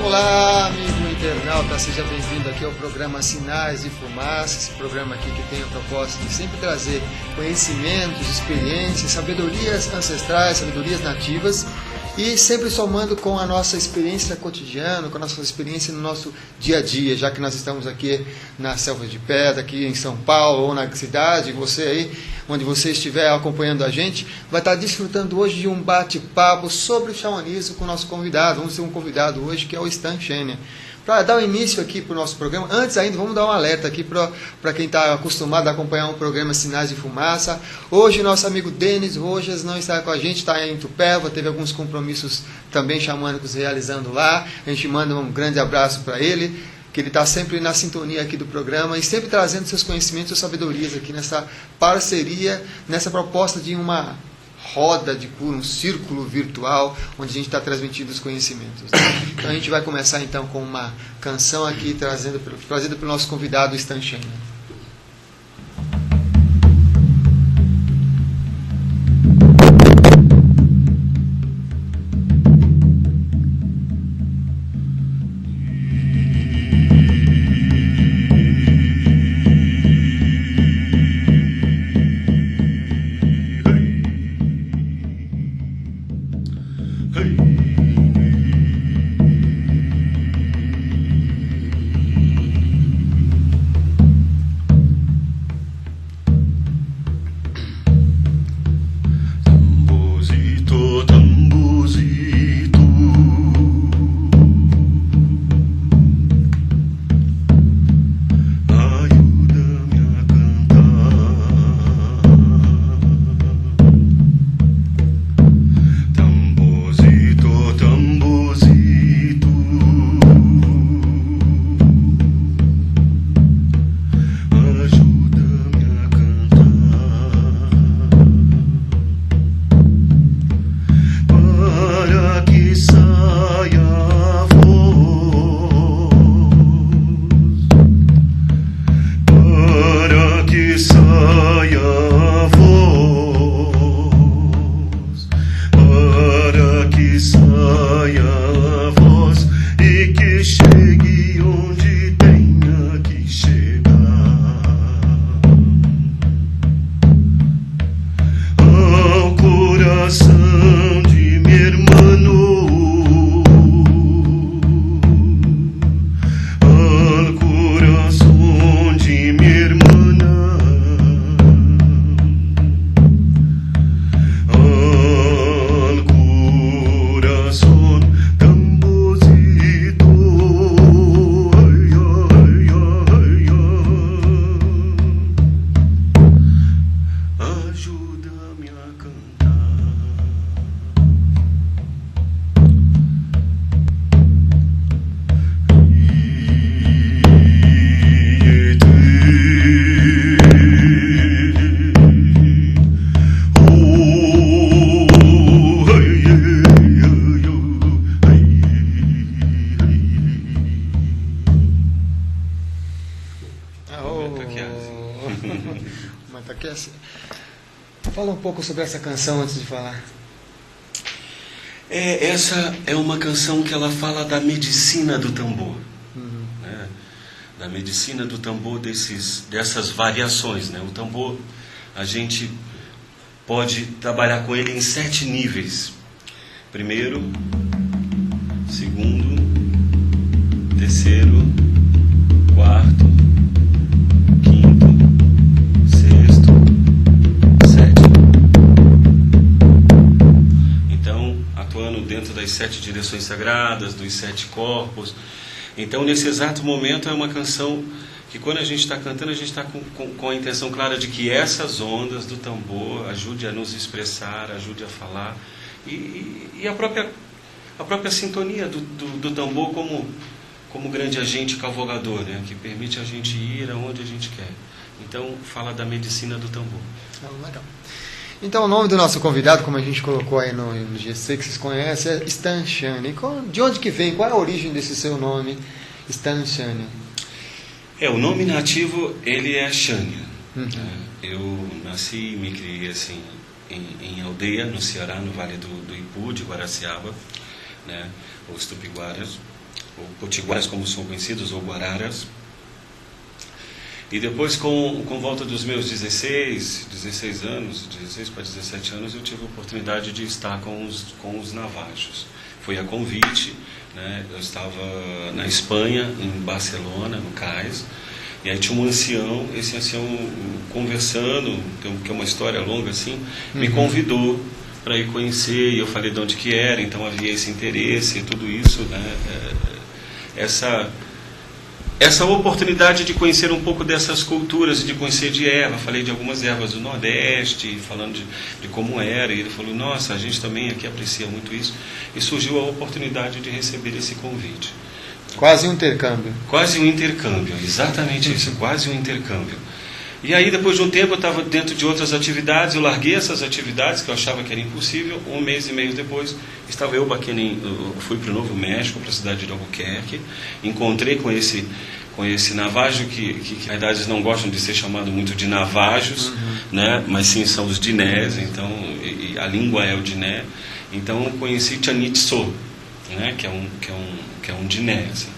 Olá, amigo internauta, seja bem-vindo aqui ao programa Sinais de Fumaça, esse programa aqui que tem a proposta de sempre trazer conhecimentos, experiências, sabedorias ancestrais, sabedorias nativas e sempre somando com a nossa experiência cotidiana, com a nossa experiência no nosso dia a dia, já que nós estamos aqui na Selva de Pedra, aqui em São Paulo ou na cidade, você aí, onde você estiver acompanhando a gente, vai estar desfrutando hoje de um bate-papo sobre o xamanismo com o nosso convidado. Vamos ter um convidado hoje que é o Stan Chania. Para dar o início aqui para o nosso programa, antes ainda vamos dar um alerta aqui para quem está acostumado a acompanhar um programa Sinais de Fumaça. Hoje nosso amigo Denis Rojas não está com a gente, está em Itupeva, teve alguns compromissos também xamânicos realizando lá. A gente manda um grande abraço para ele, que ele está sempre na sintonia aqui do programa e sempre trazendo seus conhecimentos e sabedorias aqui nessa parceria, nessa proposta de uma roda de cura, um círculo virtual, onde a gente está transmitindo os conhecimentos. Então a gente vai começar então com uma canção aqui trazida pelo nosso convidado Stan Chania. Fala um pouco sobre essa canção antes de falar. Essa é uma canção que ela fala da medicina do tambor. Né? Da medicina do tambor, dessas variações. Né? O tambor, a gente pode trabalhar com ele em 7 níveis. Primeiro, segundo, terceiro, quarto, quinto, sexto, sétimo. Então, atuando dentro das 7 direções sagradas, dos 7 corpos. Então, nesse exato momento, é uma canção que, quando a gente está cantando, a gente está com a intenção clara de que essas ondas do tambor ajude a nos expressar, ajude a falar. E a própria sintonia do tambor como grande agente cavalgador, né? Que permite a gente ir aonde a gente quer. Então, fala da medicina do tambor. Legal. Então, o nome do nosso convidado, como a gente colocou aí no GC, que vocês conhecem, é Stan Chania. De onde que vem? Qual é a origem desse seu nome, Stan Chania? O nome nativo, ele é Chania. Eu nasci e me criei assim, em aldeia, no Ceará, no Vale do Ipu, de Guaraciaba, né, os Tupiguaras. ou potiguaras como são conhecidos, ou guararas. E depois, com volta dos meus 16 anos, 16 para 17 anos, eu tive a oportunidade de estar com os navajos. Foi a convite, né? Eu estava na Espanha, em Barcelona, no cais, e aí tinha um ancião, esse ancião conversando, que é uma história longa assim, me convidou para ir conhecer, e eu falei de onde que era, então havia esse interesse e tudo isso, né? Essa oportunidade de conhecer um pouco dessas culturas, de conhecer de erva, falei de algumas ervas do Nordeste, falando de como era, e ele falou, nossa, a gente também aqui aprecia muito isso, e surgiu a oportunidade de receber esse convite. Quase um intercâmbio. Quase um intercâmbio, exatamente isso, quase um intercâmbio. E aí, depois de um tempo, eu estava dentro de outras atividades, eu larguei essas atividades, que eu achava que era impossível. 1 mês e meio depois, estava eu fui para o Novo México, para a cidade de Albuquerque, encontrei com esse navajo, que na verdade eles não gostam de ser chamado muito de navajos, né? Mas sim são os dinés, então, e a língua é o diné. Então, eu conheci Chanitso, né? que é um diné, assim.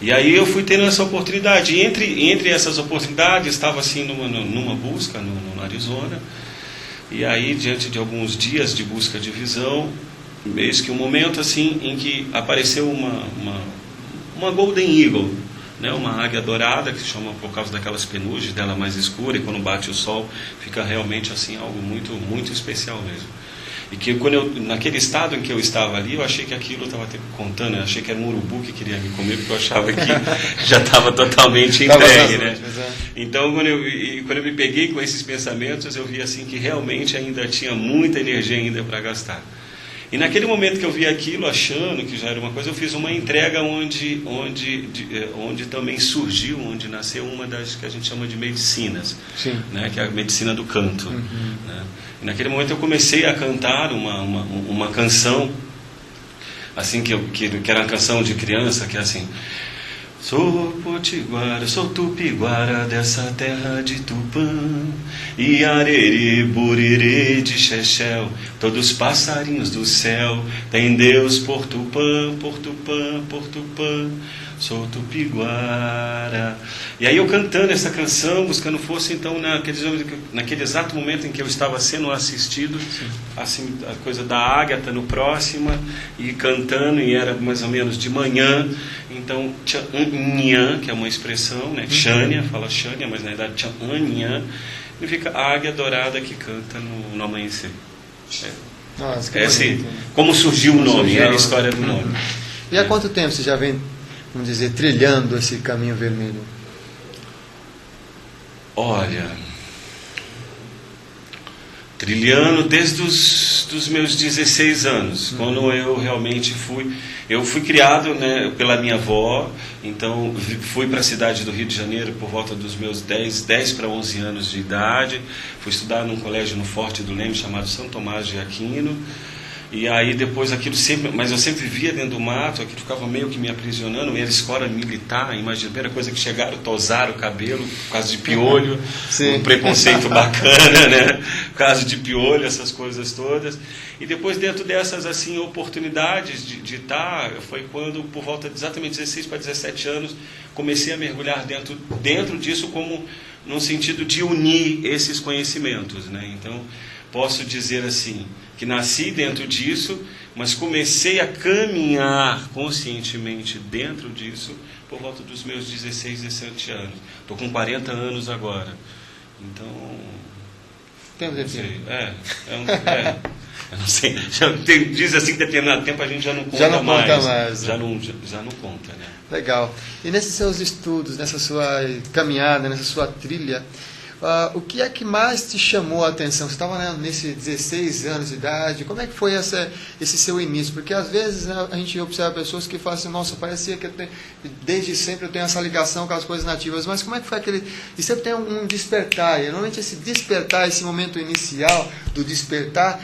E aí eu fui tendo essa oportunidade. E entre essas oportunidades, estava assim numa busca no Arizona. E aí, diante de alguns dias de busca de visão, eis que um momento assim em que apareceu uma Golden Eagle, né? Uma águia dourada, que se chama por causa daquelas penugem dela mais escura, e quando bate o sol fica realmente assim algo muito, muito especial mesmo. E que naquele estado em que eu estava ali, eu achei que aquilo, eu estava até contando, eu achei que era um urubu que queria me comer, porque eu achava que já estava totalmente entregue, né? Então, quando eu me peguei com esses pensamentos, eu vi assim que realmente ainda tinha muita energia ainda para gastar. E naquele momento que eu vi aquilo, achando que já era uma coisa, eu fiz uma entrega onde também surgiu, onde nasceu uma das que a gente chama de medicinas, né? Que é a medicina do canto. Né? E naquele momento eu comecei a cantar uma canção, assim, que era uma canção de criança, que é assim: sou potiguara, sou tupiguara dessa terra de Tupã, e arerê, burerê de Chechel, todos os passarinhos do céu, tem Deus por Tupã, por Tupã, por Tupã, sou tupiguara. E aí eu cantando essa canção, buscando força, então naquele exato momento em que eu estava sendo assistido, assim, a coisa da Ágata no Próxima, e cantando, e era mais ou menos de manhã, então Tchanhan, que é uma expressão, né? Xânia, fala Xânia, mas na verdade Tchanhan, significa águia dourada que canta no amanhecer. Nossa, como surgiu o nome, é a história do nome. E há quanto tempo você já vem, vamos dizer, trilhando esse caminho vermelho? Olha, trilhando desde os meus 16 anos, quando eu realmente fui criado, né, pela minha avó, então fui para a cidade do Rio de Janeiro por volta dos meus 10 para 11 anos de idade, fui estudar num colégio no Forte do Leme chamado São Tomás de Aquino. E aí depois aquilo sempre, mas eu sempre vivia dentro do mato, aquilo ficava meio que me aprisionando, era escola militar, imagina, a primeira coisa que chegaram, tosaram o cabelo, por causa de piolho, um preconceito bacana, né, por causa de piolho, essas coisas todas. E depois dentro dessas assim oportunidades de estar, foi quando por volta de exatamente 16 para 17 anos, comecei a mergulhar dentro disso, como num sentido de unir esses conhecimentos, né? Então, posso dizer assim, que nasci dentro disso, mas comecei a caminhar conscientemente dentro disso por volta dos meus 16, 17 anos. Estou com 40 anos agora. Então... Tem um sei, eu não sei. Diz assim que determinado tempo a gente já não conta já não mais. Conta mais. Já não conta, né? Legal. E nesses seus estudos, nessa sua caminhada, nessa sua trilha, o que é que mais te chamou a atenção? Você estava, né, nesses 16 anos de idade, como é que foi esse seu início? Porque às vezes, né, a gente observa pessoas que falam assim, nossa, parecia que desde sempre eu tenho essa ligação com as coisas nativas, mas como é que foi aquele... E sempre tem um despertar, e normalmente esse despertar, esse momento inicial do despertar,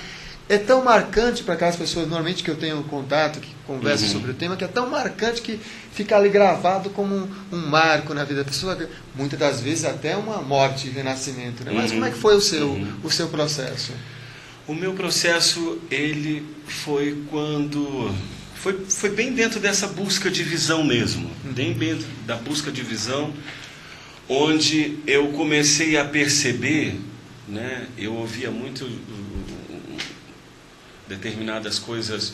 é tão marcante para aquelas pessoas, normalmente que eu tenho contato, que conversam sobre o tema, que é tão marcante que fica ali gravado como um marco na vida da pessoa, muitas das vezes até uma morte e renascimento, né? Mas como é que foi o seu processo? O meu processo, ele foi foi bem dentro dessa busca de visão mesmo, bem dentro da busca de visão, onde eu comecei a perceber, né, eu ouvia muito determinadas coisas,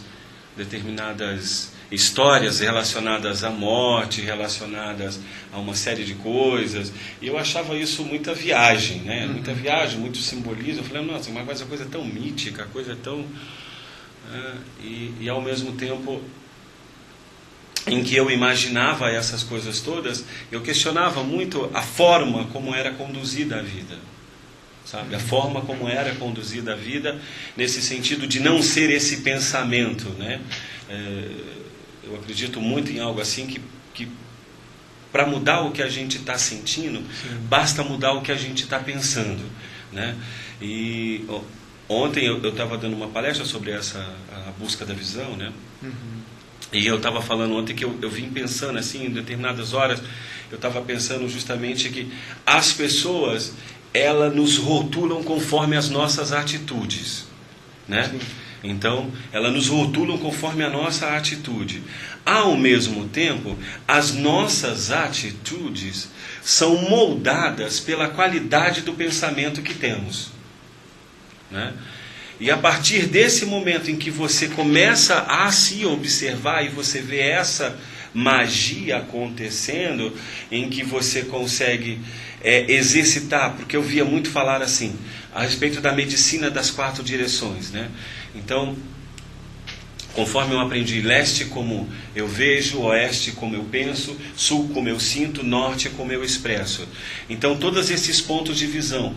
determinadas histórias relacionadas à morte, relacionadas a uma série de coisas, e eu achava isso muita viagem, né? Muita viagem, muito simbolismo. Eu falei, nossa, mas uma coisa tão mítica, coisa tão... E ao mesmo tempo em que eu imaginava essas coisas todas, eu questionava muito a forma como era conduzida a vida. Sabe? A forma como era conduzida a vida, nesse sentido de não ser esse pensamento, né? Eu acredito muito em algo assim que para mudar o que a gente está sentindo, sim, basta mudar o que a gente está pensando, né? E ontem eu estava dando uma palestra sobre a busca da visão, né? E eu estava falando ontem que eu vim pensando assim, em determinadas horas, eu estava pensando justamente que as pessoas, elas nos rotulam conforme as nossas atitudes, né? Sim. Então, elas nos rotulam conforme a nossa atitude. Ao mesmo tempo, as nossas atitudes são moldadas pela qualidade do pensamento que temos, né? E a partir desse momento em que você começa a se observar e você vê essa magia acontecendo, em que você consegue exercitar, porque eu via muito falar assim, a respeito da medicina das 4 direções, né? Então, conforme eu aprendi, leste como eu vejo, oeste como eu penso, sul como eu sinto, norte como eu expresso. Então, todos esses pontos de visão,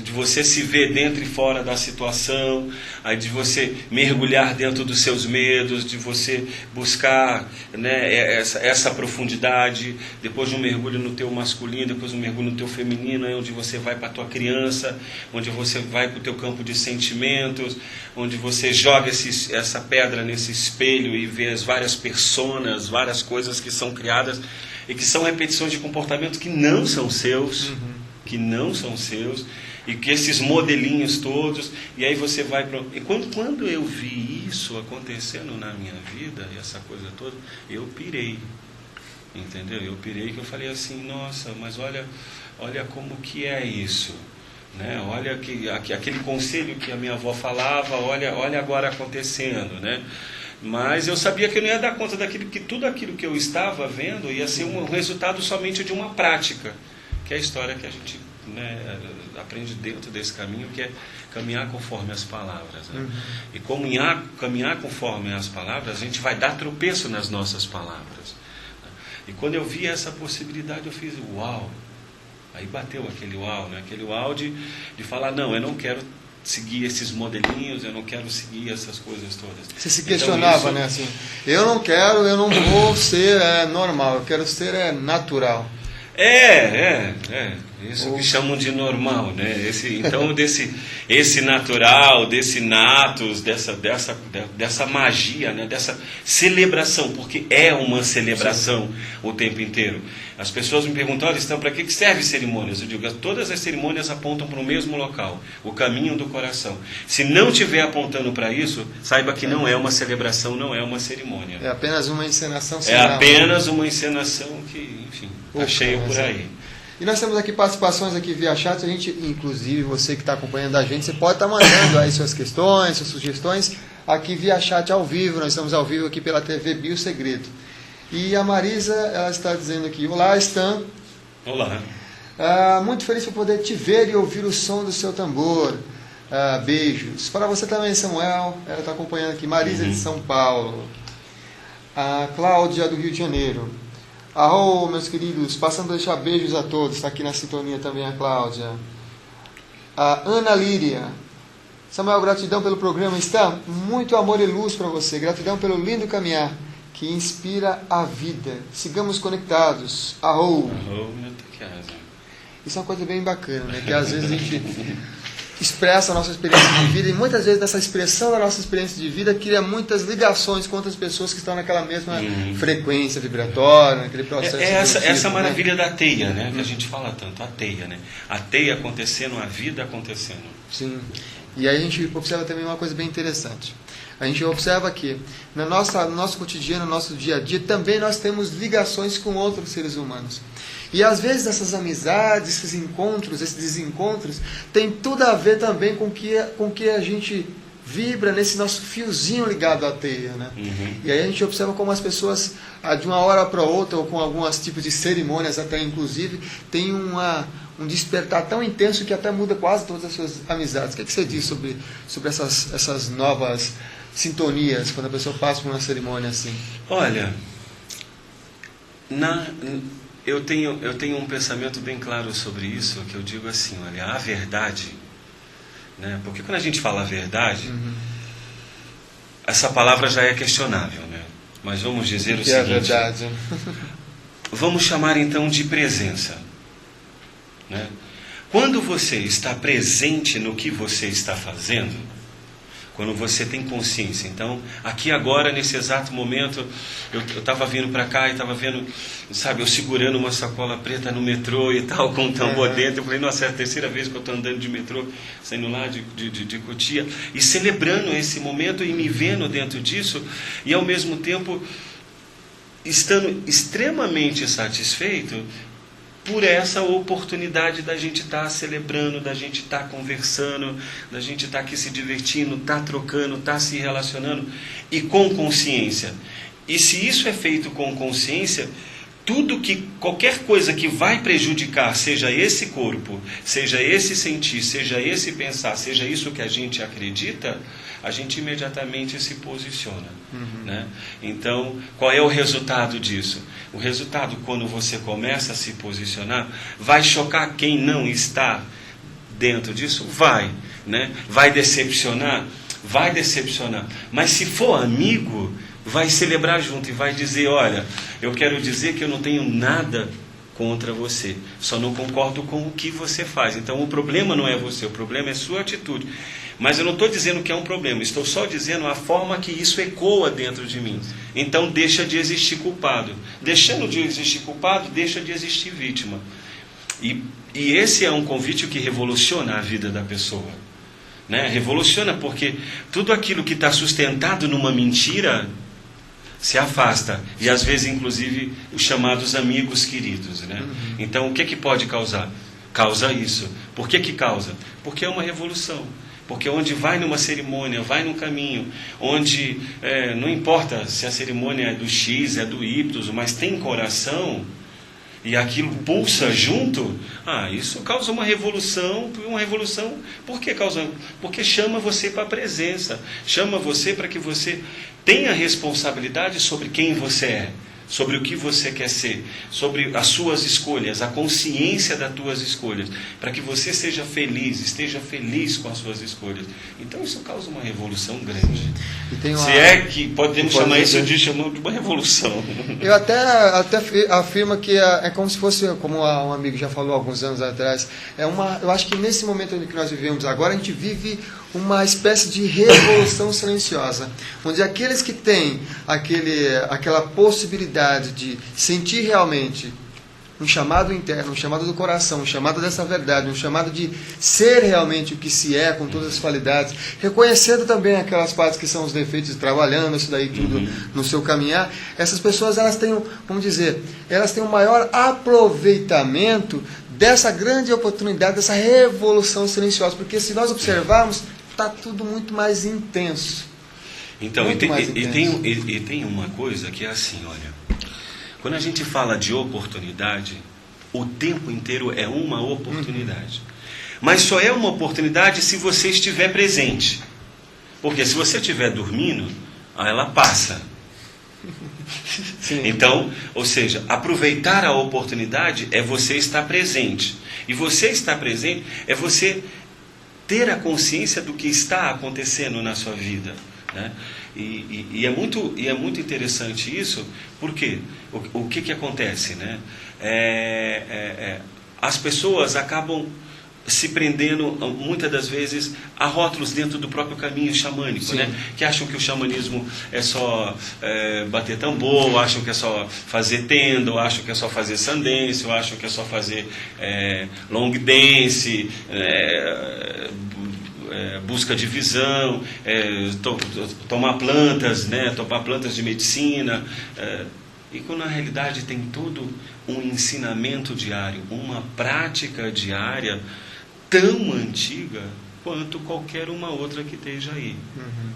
de você se ver dentro e fora da situação, de você mergulhar dentro dos seus medos, de você buscar, né, essa profundidade, depois de um mergulho no teu masculino, depois de um mergulho no teu feminino, é onde você vai para a tua criança, onde você vai para o teu campo de sentimentos, onde você joga essa pedra nesse espelho e vê as várias personas, várias coisas que são criadas e que são repetições de comportamento que não são seus, que não são seus, e que esses modelinhos todos, e aí você vai para... E quando eu vi isso acontecendo na minha vida, essa coisa toda, eu pirei, entendeu? Eu pirei, que eu falei assim, nossa, mas olha como que é isso, né? Olha aquele conselho que a minha avó falava, olha agora acontecendo, né? Mas eu sabia que eu não ia dar conta daquilo, que tudo aquilo que eu estava vendo ia ser um resultado somente de uma prática, que é a história que a gente, né, aprende dentro desse caminho, que é caminhar conforme as palavras, né? E como caminhar conforme as palavras, a gente vai dar tropeço nas nossas palavras. E quando eu vi essa possibilidade, eu fiz uau. Aí bateu aquele uau, né? Aquele uau de falar, não, eu não quero seguir esses modelinhos, eu não quero seguir essas coisas todas. Você se questionava, então, né? Assim, eu não vou ser normal, eu quero ser natural. Isso que chamam de normal, né? Esse natural, desse natus, dessa magia, né? Dessa celebração, porque é uma celebração o tempo inteiro. As pessoas me perguntam, olha, então, para que serve cerimônias? Eu digo, todas as cerimônias apontam para o mesmo local, o caminho do coração. Se não estiver apontando para isso, saiba que não é uma celebração, não é uma cerimônia. É apenas uma encenação. É apenas uma encenação que, enfim, está cheio por aí. E nós temos aqui participações aqui via chat, a gente, inclusive você que está acompanhando a gente, você pode estar mandando aí suas questões, suas sugestões, aqui via chat ao vivo, nós estamos ao vivo aqui pela TV Biosegredo. E a Marisa, ela está dizendo aqui, olá Stan. Olá. Muito feliz por poder te ver e ouvir o som do seu tambor. Beijos. Para você também, Samuel, ela está acompanhando aqui, Marisa de São Paulo. A Cláudia do Rio de Janeiro. Arro, meus queridos, passando a deixar beijos a todos, está aqui na sintonia também a Cláudia. A Ana Líria. Samuel, gratidão pelo programa, está muito amor e luz para você, gratidão pelo lindo caminhar que inspira a vida. Sigamos conectados. Arro. Isso é uma coisa bem bacana, né? Que às vezes a gente expressa a nossa experiência de vida e muitas vezes nessa expressão da nossa experiência de vida cria muitas ligações com outras pessoas que estão naquela mesma frequência vibratória, naquele processo. Essa maravilha, né? Da teia, né? Que a gente fala tanto, a teia, né? A teia acontecendo, a vida acontecendo. Sim. E aí a gente observa também uma coisa bem interessante. A gente observa que no nosso cotidiano, no nosso dia a dia, também nós temos ligações com outros seres humanos. E às vezes essas amizades, esses encontros, esses desencontros, tem tudo a ver também com que a gente vibra nesse nosso fiozinho ligado à teia, né? Uhum. E aí a gente observa como as pessoas, de uma hora para outra, ou com alguns tipos de cerimônias até inclusive, tem um despertar tão intenso que até muda quase todas as suas amizades. O que você diz sobre essas novas sintonias, quando a pessoa passa por uma cerimônia assim? Olha, eu tenho um pensamento bem claro sobre isso, que eu digo assim, olha, a verdade, né? Porque quando a gente fala a verdade, essa palavra já é questionável, né? Mas vamos dizer o seguinte, é verdade? Vamos chamar então de presença, né? Quando você está presente no que você está fazendo, quando você tem consciência. Então, aqui agora, nesse exato momento, eu estava vindo para cá e estava vendo, sabe, eu segurando uma sacola preta no metrô e tal, com um tambor dentro. Eu falei, nossa, é a terceira vez que eu estou andando de metrô, saindo lá de Cotia, e celebrando esse momento e me vendo dentro disso, e ao mesmo tempo estando extremamente satisfeito por essa oportunidade da gente estar celebrando, da gente estar conversando, da gente estar aqui se divertindo, estar trocando, estar se relacionando, e com consciência. E se isso é feito com consciência, qualquer coisa que vai prejudicar, seja esse corpo, seja esse sentir, seja esse pensar, seja isso que a gente acredita, a gente imediatamente se posiciona. Né? Então, qual é o resultado disso? O resultado, quando você começa a se posicionar, vai chocar quem não está dentro disso? Vai. Né? Vai decepcionar? Vai decepcionar. Mas se for amigo, vai celebrar junto e vai dizer, olha, eu quero dizer que eu não tenho nada contra você, só não concordo com o que você faz. Então o problema não é você, o problema é sua atitude. Mas eu não estou dizendo que é um problema, estou só dizendo a forma que isso ecoa dentro de mim. Então deixa de existir culpado. Deixando de existir culpado, deixa de existir vítima. E esse é um convite que revoluciona a vida da pessoa. Né? Revoluciona porque tudo aquilo que está sustentado numa mentira se afasta. E às vezes, inclusive, os chamados amigos queridos. Né? Então, o que pode causar? Causa isso. Por que causa? Porque é uma revolução. Porque onde vai numa cerimônia, vai num caminho, onde não importa se a cerimônia é do X, é do Y, mas tem coração, e aquilo pulsa junto, isso causa uma revolução. Por que causa? Porque chama você para a presença, chama você para que você tenha responsabilidade sobre quem você é, sobre o que você quer ser, sobre as suas escolhas, a consciência das tuas escolhas, para que você seja feliz, esteja feliz com as suas escolhas. Então isso causa uma revolução grande. Se é que podemos chamar isso de uma revolução. Eu até afirmo que é como se fosse, como um amigo já falou alguns anos atrás, eu acho que nesse momento que nós vivemos agora, a gente vive uma espécie de revolução silenciosa, onde aqueles que têm aquela possibilidade de sentir realmente um chamado interno, um chamado do coração, um chamado dessa verdade, um chamado de ser realmente o que se é, com todas as qualidades, reconhecendo também aquelas partes que são os defeitos, trabalhando isso daí tudo no seu caminhar, essas pessoas, elas têm, vamos dizer, elas têm um maior aproveitamento dessa grande oportunidade, dessa revolução silenciosa, porque se nós observarmos, está tudo muito mais intenso. Então, e tem uma coisa que é assim, olha, quando a gente fala de oportunidade, o tempo inteiro é uma oportunidade. Mas só é uma oportunidade se você estiver presente. Porque se você estiver dormindo, ela passa. Sim. Então, ou seja, aproveitar a oportunidade é você estar presente. E você estar presente é você ter a consciência do que está acontecendo na sua vida. Né? E é muito interessante isso, porque o que acontece? Né? As pessoas acabam se prendendo, muitas das vezes, a rótulos dentro do próprio caminho xamânico, né? Que acham que o xamanismo é só bater tambor, acham que é só fazer tenda, acham que é só fazer sandêncio, acham que é só fazer long dance, busca de visão, tomar plantas, né? Tomar plantas de medicina, e quando na realidade tem todo um ensinamento diário, uma prática diária tão antiga quanto qualquer uma outra que esteja aí.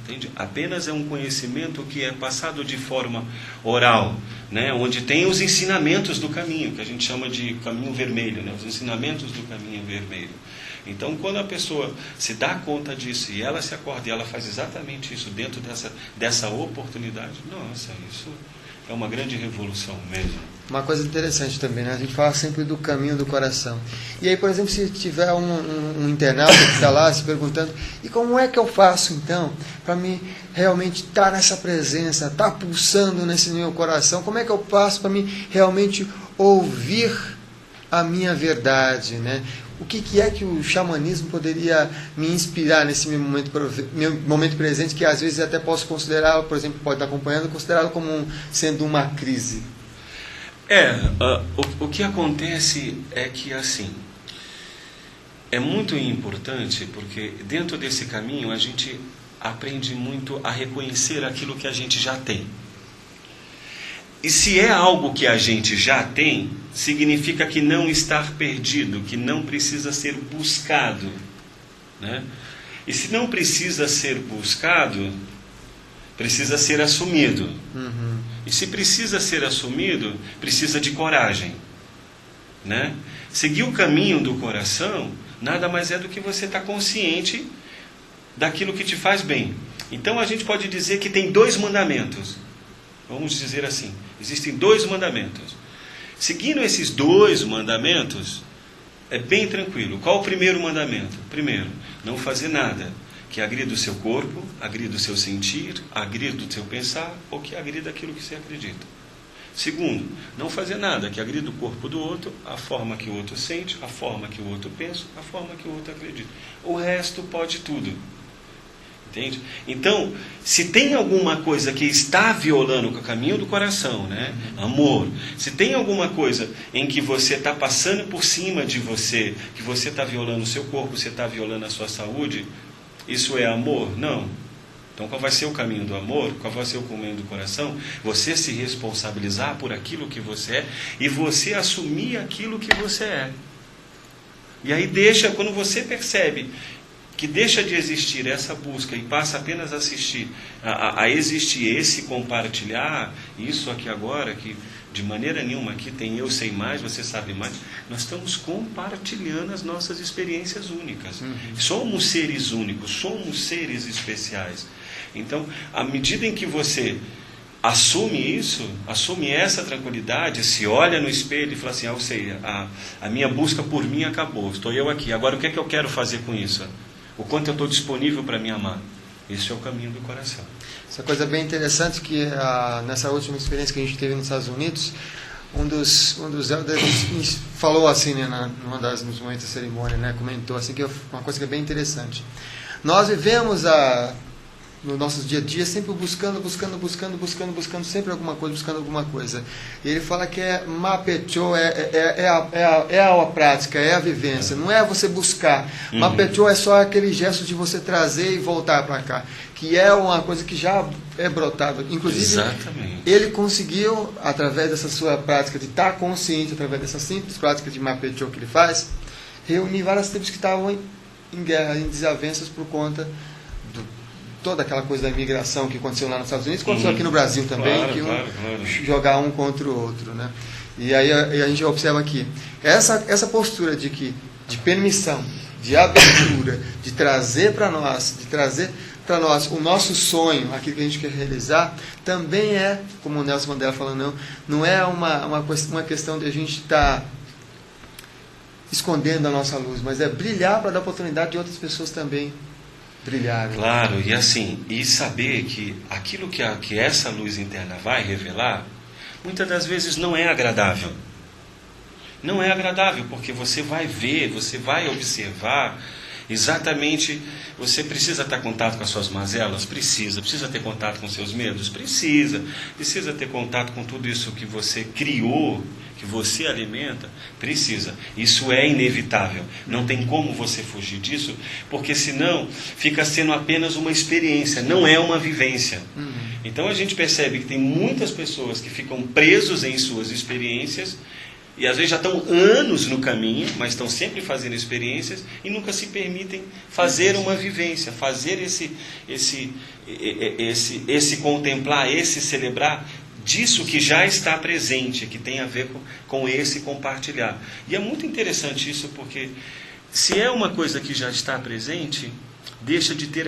Entende? Apenas é um conhecimento que é passado de forma oral, né? Onde tem os ensinamentos do caminho, que a gente chama de caminho vermelho, né? Os ensinamentos do caminho vermelho. Então, quando a pessoa se dá conta disso e ela se acorda e ela faz exatamente isso dentro dessa oportunidade, nossa, isso é uma grande revolução mesmo. Uma coisa interessante também, né? A gente fala sempre do caminho do coração. E aí, por exemplo, se tiver um internauta que está lá se perguntando, e como é que eu faço então para mim realmente estar nessa presença, estar pulsando nesse meu coração? Como é que eu faço para mim realmente ouvir a minha verdade, né? O que é que o xamanismo poderia me inspirar nesse meu momento presente, que às vezes até posso considerar, por exemplo, pode estar acompanhando, considerado como sendo uma crise? O que acontece é que, assim, é muito importante, porque dentro desse caminho a gente aprende muito a reconhecer aquilo que a gente já tem. E se é algo que a gente já tem, significa que não está perdido, que não precisa ser buscado, né? E se não precisa ser buscado, precisa ser assumido. E se precisa ser assumido, precisa de coragem, né? Seguir o caminho do coração nada mais é do que você estar consciente daquilo que te faz bem. Então a gente pode dizer que tem 2 mandamentos. Vamos dizer assim, existem 2 mandamentos. Seguindo esses 2 mandamentos, é bem tranquilo. Qual o primeiro mandamento? Primeiro, não fazer nada que agrida o seu corpo, agrida o seu sentir, agrida o seu pensar, ou que agrida aquilo que você acredita. Segundo, não fazer nada que agrida o corpo do outro, a forma que o outro sente, a forma que o outro pensa, a forma que o outro acredita. O resto pode tudo. Entende? Então, se tem alguma coisa que está violando o caminho do coração, né? Amor, se tem alguma coisa em que você está passando por cima de você, que você está violando o seu corpo, você está violando a sua saúde, isso é amor? Não. Então, qual vai ser o caminho do amor? Qual vai ser o caminho do coração? Você se responsabilizar por aquilo que você é e você assumir aquilo que você é. E aí quando você percebe que deixa de existir essa busca e passa apenas a existir esse compartilhar, isso aqui agora, que de maneira nenhuma aqui tem eu sei mais, você sabe mais, nós estamos compartilhando as nossas experiências únicas. Somos seres únicos, somos seres especiais. Então, à medida em que você assume isso, assume essa tranquilidade, se olha no espelho e fala assim, eu sei, a minha busca por mim acabou, estou eu aqui, agora o que é que eu quero fazer com isso? O quanto eu estou disponível para me amar. Esse é o caminho do coração. Essa coisa bem interessante que nessa última experiência que a gente teve nos Estados Unidos, um dos elders falou assim, né, nos momentos da cerimônia, né, comentou assim, que é uma coisa que é bem interessante. Nós vivemos no nosso dia a dia sempre buscando sempre alguma coisa, buscando alguma coisa. E ele fala que Mapecho é a prática, é a vivência, não é você buscar. Mapecho é só aquele gesto de você trazer e voltar para cá, que é uma coisa que já é brotada. Inclusive, exatamente, ele conseguiu, através dessa sua prática de estar consciente, através dessa simples prática de Mapecho que ele faz, reunir várias tribos que estavam em guerra, em desavenças por conta toda aquela coisa da imigração que aconteceu lá nos Estados Unidos, aconteceu aqui no Brasil também, claro. Jogar um contra o outro, né? E aí a gente observa aqui essa postura de permissão, de abertura, de trazer para nós o nosso sonho, aquilo que a gente quer realizar, também é, como o Nelson Mandela falou, não é uma questão de a gente estar escondendo a nossa luz, mas é brilhar para dar oportunidade de outras pessoas também brilharem. Claro, e assim, e saber que aquilo que essa luz interna vai revelar, muitas das vezes não é agradável. Não é agradável, porque você vai ver, você vai observar exatamente, você precisa ter contato com as suas mazelas? Precisa ter contato com seus medos? Precisa ter contato com tudo isso que você criou que você alimenta, precisa. Isso é inevitável. Não tem como você fugir disso, porque senão fica sendo apenas uma experiência, não é uma vivência. Então a gente percebe que tem muitas pessoas que ficam presos em suas experiências, e às vezes já estão anos no caminho, mas estão sempre fazendo experiências e nunca se permitem fazer uma vivência, fazer esse contemplar, esse celebrar disso que já está presente, que tem a ver com esse compartilhar. E é muito interessante isso, porque se é uma coisa que já está presente, deixa de ter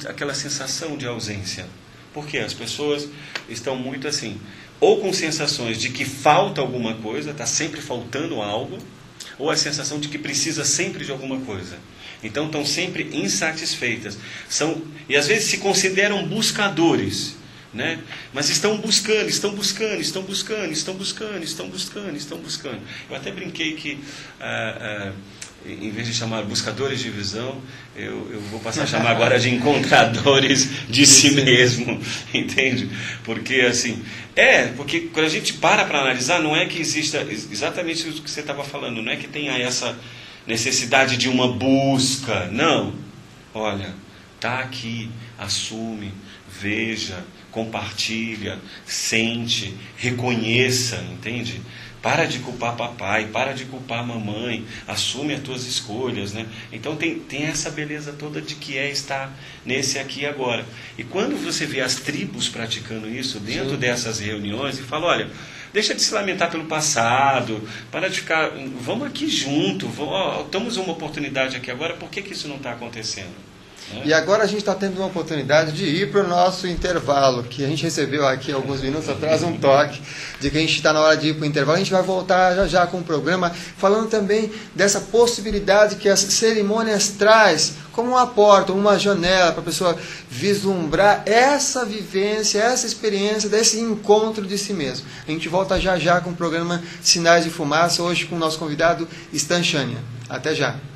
aquela sensação de ausência. Porque as pessoas estão muito assim, ou com sensações de que falta alguma coisa, está sempre faltando algo, ou a sensação de que precisa sempre de alguma coisa. Então estão sempre insatisfeitas. E às vezes se consideram buscadores, né? Mas estão buscando. Eu até brinquei que, em vez de chamar buscadores de visão, eu vou passar a chamar agora de encontradores de si mesmo, entende? Porque assim, porque quando a gente para analisar, não é que exista exatamente isso que você estava falando, não é que tenha essa necessidade de uma busca, não. Olha, está aqui, assume, veja, compartilha, sente, reconheça, entende? Para de culpar papai, para de culpar mamãe, assume as tuas escolhas, né? Então tem essa beleza toda de que estar nesse aqui e agora. E quando você vê as tribos praticando isso dentro dessas reuniões e fala, olha, deixa de se lamentar pelo passado, para de ficar, vamos aqui junto, temos uma oportunidade aqui agora, por que isso não está acontecendo? E agora a gente está tendo uma oportunidade de ir para o nosso intervalo, que a gente recebeu aqui alguns minutos atrás um toque de que a gente está na hora de ir para o intervalo. A gente vai voltar já com o programa, falando também dessa possibilidade que as cerimônias traz como uma porta, uma janela para a pessoa vislumbrar essa vivência, essa experiência desse encontro de si mesmo. A gente volta já com o programa Sinais de Fumaça, hoje com o nosso convidado Stan Chania. Até já!